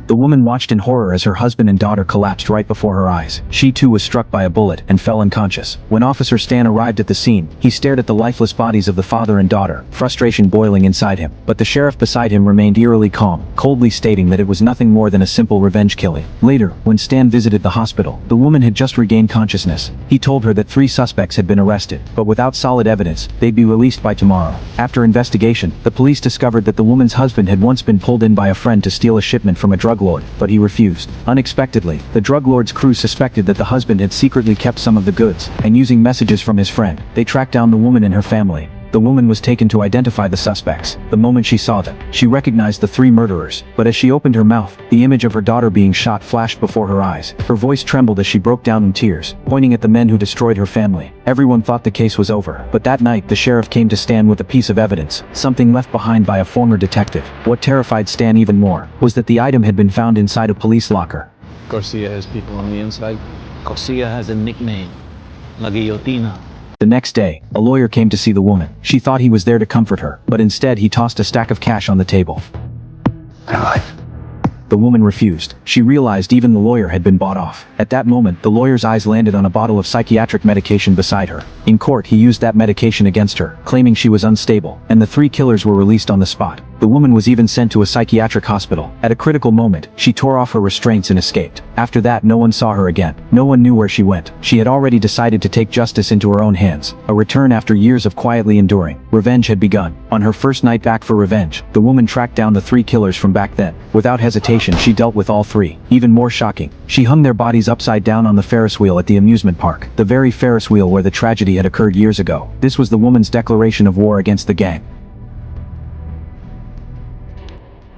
The woman watched in horror as her husband and daughter collapsed right before her eyes. She too was struck by a bullet and fell unconscious. When Officer Stan arrived at the scene, he stared at the lifeless bodies of the father and daughter, frustration boiling inside him. But the sheriff beside him remained eerily calm, coldly stating that it was nothing more than a simple revenge killing. Later, when Stan visited the hospital, the woman had just regained consciousness. He told her that 3 suspects had been arrested, but without solid evidence, they'd be released by tomorrow. After investigation, the police discovered that the woman's husband had once been pulled in by a friend to steal a shipment from a drug lord, but he refused. Unexpectedly, the drug lord's crew suspected that the husband had secretly kept some of the goods, and using messages from his friend, they tracked down the woman and her family. The woman was taken to identify the suspects. The moment she saw them, she recognized the 3 murderers, but as she opened her mouth, the image of her daughter being shot flashed before her eyes. Her voice trembled as she broke down in tears, pointing at the men who destroyed her family. Everyone thought the case was over, but that night the sheriff came to Stan with a piece of evidence, something left behind by a former detective. What terrified Stan even more was that the item had been found inside a police locker. Garcia has people on the inside. Garcia has a nickname, La Guillotina. The next day, a lawyer came to see the woman. She thought he was there to comfort her, but instead he tossed a stack of cash on the table. The woman refused. She realized even the lawyer had been bought off. At that moment, the lawyer's eyes landed on a bottle of psychiatric medication beside her. In court, he used that medication against her, claiming she was unstable, and the 3 killers were released on the spot. The woman was even sent to a psychiatric hospital. At a critical moment, she tore off her restraints and escaped. After that, no one saw her again. No one knew where she went. She had already decided to take justice into her own hands. A return after years of quietly enduring. Revenge had begun. On her first night back for revenge, the woman tracked down the 3 killers from back then. Without hesitation, she dealt with all 3. Even more shocking, she hung their bodies upside down on the Ferris wheel at the amusement park. The very Ferris wheel where the tragedy had occurred years ago. This was the woman's declaration of war against the gang.